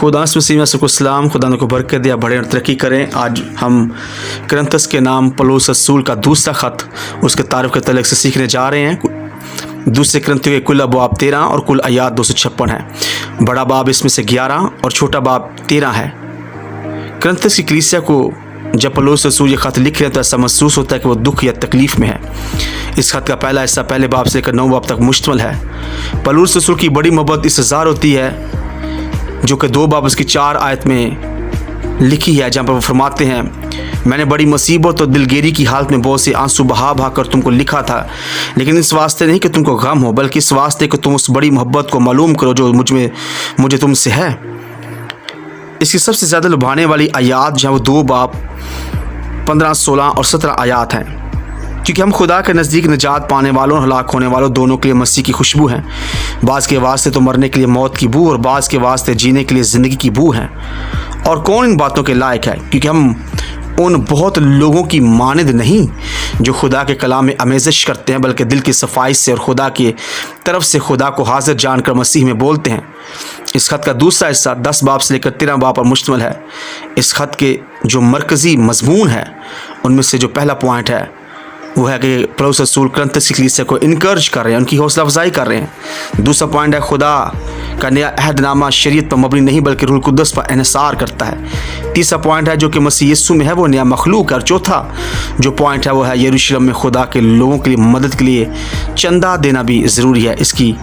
खुदा मसीह को सलाम, खुदा को बरकत दिया, बढ़े और तरक्की करें। आज हम करंतस के नाम पौलुस रसूल का दूसरा ख़त उसके तारीफ़ के तलक से सीखने जा रहे हैं। दूसरे करंथियों के कुल अबवाब 13 और कुल आयात 256 है। बड़ा बाब इसमें से 11 और छोटा बाब 13 है। करंतस की कलीसिया को जब पौलुस रसूल ये ख़त लिख रहे हैं तो ऐसा महसूस होता है कि वो दुख या तकलीफ़ में है। इस खत का पहला हिस्सा पहले बाब से लेकर 9 बाब तक मुश्तमिल है। पौलुस रसूल की बड़ी मोहब्बत इस ज़ाहिर होती है जो कि 2 बाब उसकी 4 आयत में लिखी है, जहाँ पर वो फरमाते हैं, मैंने बड़ी मुसीबत और दिलगेरी की हालत में बहुत से आंसू बहा कर तुमको लिखा था, लेकिन इस वास्ते नहीं कि तुमको गम हो, बल्कि इस वास्ते कि तुम उस बड़ी मोहब्बत को मालूम करो जो मुझे तुमसे है। इसकी सबसे ज़्यादा लुभाने वाली आयात जहाँ वो 2 बाब 15, 16 और 17 आयात हैं, क्योंकि हम खुदा के नज़दीक निजात पाने वालों और हलाक होने वालों दोनों के लिए मसीह की खुशबू हैं। बाज़ के वास्ते तो मरने के लिए मौत की बू और बाज़ के वास्ते जीने के लिए ज़िंदगी की बू है। और कौन इन बातों के लायक है? क्योंकि हम उन बहुत लोगों की मानद नहीं जो खुदा के कलाम में आमेज़श करते हैं, बल्कि दिल की सफाई से और खुदा की तरफ से खुदा को हाजिर जानकर मसीह में बोलते हैं। इस खत का दूसरा हिस्सा 10 बाब से लेकर 13 बाब पर मुश्तमिल है। इस खत के जो मरकज़ी मजमून है उनमें से जो पहला पॉइंट है वो है कि पौलुस रसूल करंतस की कलीसिया को इनकरेज कर रहे हैं, उनकी हौसला अफजाई कर रहे हैं। दूसरा पॉइंट है खुदा का नया अहदनामा शरीयत पर मबनी नहीं बल्कि रूह कुद्दस पर इन्हिसार करता है। तीसरा पॉइंट है जो कि मसीह यीशु में है वो नया मखलूक है। और चौथा जो पॉइंट है वो है यरूशलेम में खुदा के लोगों के लिए मदद के लिए चंदा देना भी ज़रूरी है। इसकी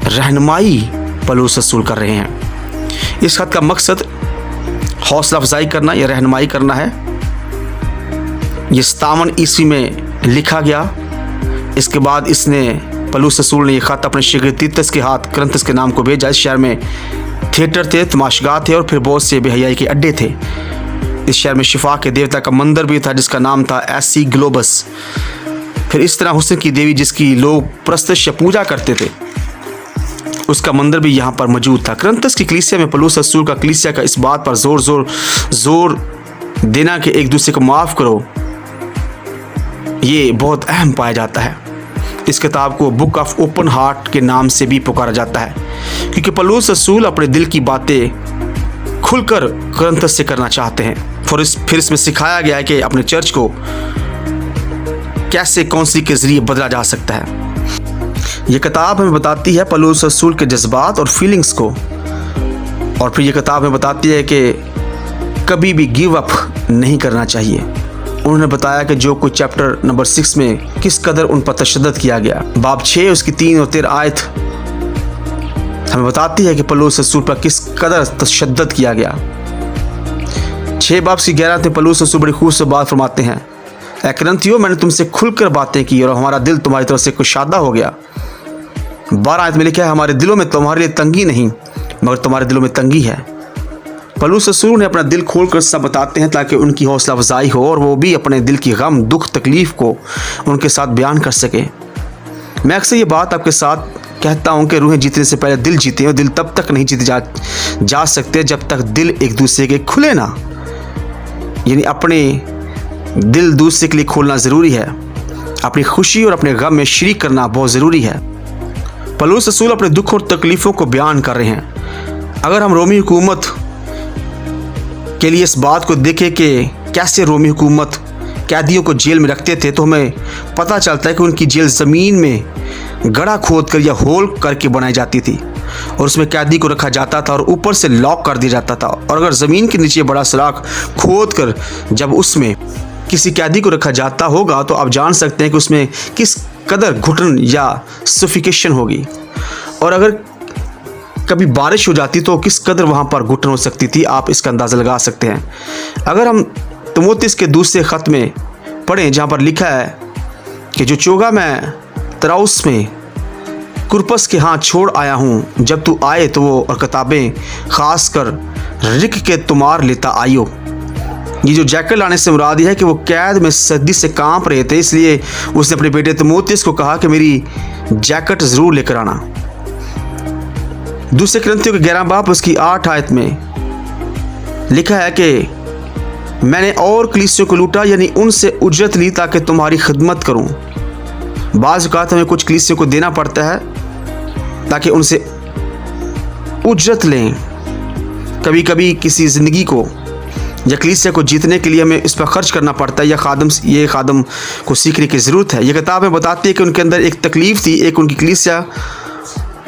रहनुमाई पौलुस रसूल कर रहे हैं। इस खत का मकसद हौसला अफजाई करना या रहनुमाई करना है। ये 57 ईस्वी में लिखा गया। इसके बाद इसने पौलुस रसूल ने यह ख़त अपने शिगिर्द तीतस के हाथ करंतस के नाम को भेजा। इस शहर में थिएटर थे, तमाशगाह थे और फिर बहुत से बेहयाई के अड्डे थे। इस शहर में शिफा के देवता का मंदिर भी था जिसका नाम था एसी ग्लोबस। फिर इस तरह हुस्न की देवी जिसकी लोग प्रस्तश या पूजा करते थे उसका मंदिर भी यहाँ पर मौजूद था। करंतस की कलीसिया में पौलुस रसूल का कलीसिया का इस बात पर जोर देना कि एक दूसरे को माफ़ करो, ये बहुत अहम पाया जाता है। इस किताब को बुक ऑफ ओपन हार्ट के नाम से भी पुकारा जाता है, क्योंकि पौलुस रसूल अपने दिल की बातें खुलकर करंतस से करना चाहते हैं। फिर इसमें सिखाया गया है कि अपने चर्च को कैसे काउंसलिंग के जरिए बदला जा सकता है। ये किताब हमें बताती है पौलुस रसूल के जज्बात और फीलिंग्स को, और फिर ये किताब हमें बताती है कि कभी भी गिव अप नहीं करना चाहिए। उन्होंने बताया कि जो कुछ चैप्टर नंबर 6 में किस कदर उन पर तशद्दुद किया गया। बाब 6 उसकी 3 और 13 आयत हमें बताती है कि पौलुस रसूल पर किस कदर तशद्दुद किया गया। 6 बाब की 11 में पौलुस रसूल बड़ी खूबसूरत बात फरमाते हैं, ऐ करंथियों मैंने तुमसे खुलकर बातें की और हमारा दिल तुम्हारी तरफ से कुशादा हो गया। 12 आयत में लिखा है, हमारे दिलों में तुम्हारे लिए तंगी नहीं मगर तुम्हारे दिलों में तंगी है। पौलुस रसूल ने अपना दिल खोलकर सब बताते हैं ताकि उनकी हौसला अफजाई हो और वो भी अपने दिल की गम, दुख, तकलीफ़ को उनके साथ बयान कर सके। मैं अक्सर ये बात आपके साथ कहता हूँ कि रूहें जीतने से पहले दिल जीते, और दिल तब तक नहीं जीते जा सकते जब तक दिल एक दूसरे के खुले ना। यानी अपने दिल दूसरे के लिए खोलना ज़रूरी है। अपनी खुशी और अपने गम में शरीक करना बहुत ज़रूरी है। पौलुस रसूल अपने दुख और तकलीफ़ों को बयान कर रहे हैं। अगर हम रोमी हुकूमत के लिए इस बात को देखें कि कैसे रोमी हुकूमत कैदियों को जेल में रखते थे, तो हमें पता चलता है कि उनकी जेल ज़मीन में गड्ढा खोद कर या होल करके बनाई जाती थी और उसमें कैदी को रखा जाता था और ऊपर से लॉक कर दिया जाता था। और अगर ज़मीन के नीचे बड़ा सुराख खोद कर जब उसमें किसी कैदी को रखा जाता होगा तो आप जान सकते हैं कि उसमें किस कदर घुटन या सफोकेशन होगी। और अगर कभी बारिश हो जाती तो किस कदर वहाँ पर घुटन हो सकती थी, आप इसका अंदाज़ा लगा सकते हैं। अगर हम तीमुथियुस के दूसरे ख़त में पढ़ें जहाँ पर लिखा है कि जो चोगा मैं तराउस में कुरपस के हाथ छोड़ आया हूँ, जब तू आए तो वो और किताबें ख़ास कर रिक के तुमार लेता आयो। ये जो जैकेट लाने से मुराद है कि वो कैद में सर्दी से कांप रहे थे, इसलिए उसने अपने बेटे तीमुथियुस को कहा कि मेरी जैकेट ज़रूर लेकर आना। दूसरे करंथियों के 11 बाब उसकी 8 आयत में लिखा है कि मैंने और कलीसियों को लूटा, यानी उनसे उजरत ली ताकि तुम्हारी खिदमत करूं। बाज़ औक़ात हमें कुछ कलीसियों को देना पड़ता है ताकि उनसे उजरत लें। कभी कभी किसी ज़िंदगी को या कलीसिया को जीतने के लिए हमें इस पर खर्च करना पड़ता है या ये खादम को सीखने की ज़रूरत है। ये किताब में बताती है कि उनके अंदर एक तकलीफ़ थी, एक उनकी कलीसिया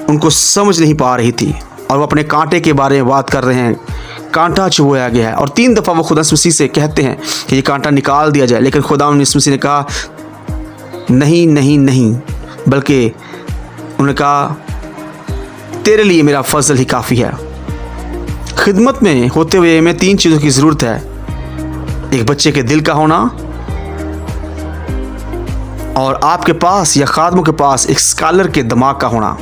उनको समझ नहीं पा रही थी और वो अपने कांटे के बारे में बात कर रहे हैं। कांटा चुभोया गया है और 3 दफ़ा वो खुदा मसीह से कहते हैं कि ये कांटा निकाल दिया जाए, लेकिन खुदा मसीह ने कहा नहीं नहीं नहीं, बल्कि उन्होंने कहा तेरे लिए मेरा फजल ही काफ़ी है। खिदमत में होते हुए हमें 3 चीज़ों की ज़रूरत है। एक बच्चे के दिल का होना, और आपके पास या खादमों के पास एक स्कॉलर के दिमाग का होना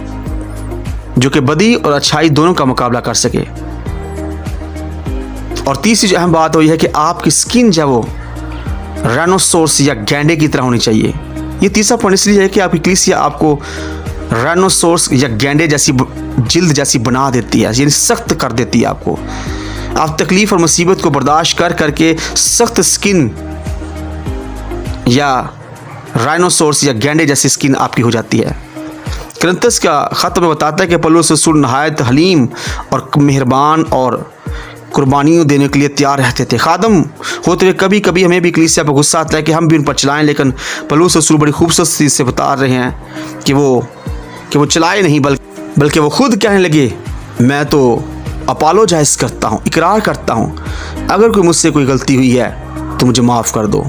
जो कि बदी और अच्छाई दोनों का मुकाबला कर सके। और तीसरी जो अहम बात वो यह है कि आपकी स्किन जो वो राइनोसोरस या गैंडे की तरह होनी चाहिए। ये तीसरा पॉइंट इसलिए है कि आपकी कलीसिया आपको राइनोसोरस या गैंडे जैसी जिल्द जैसी बना देती है, यानी सख्त कर देती है आपको। आप तकलीफ़ और मुसीबत को बर्दाश्त कर करके सख्त स्किन या राइनोसोरस या गैंडे जैसी स्किन आपकी हो जाती है। कुरिन्थियों का ख़त में बताता है कि पौलुस रसूल नहायत हलीम और मेहरबान और कुर्बानियों देने के लिए तैयार रहते थे। खादम होते हुए कभी कभी हमें भी कलीसिया पर गुस्सा आता है कि हम भी उन पर चलाएं, लेकिन पौलुस रसूल बड़ी खूबसूरती से बता रहे हैं कि वो चलाए नहीं, बल्कि वो खुद कहने लगे मैं तो अपोलोजाइज़ करता हूँ, इकरार करता हूँ, अगर कोई मुझसे कोई गलती हुई है तो मुझे माफ़ कर दो।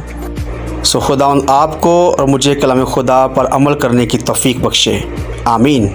सो खुदा आपको और मुझे कलाम खुदा पर अमल करने की तौफीक बख्शे। आमीन।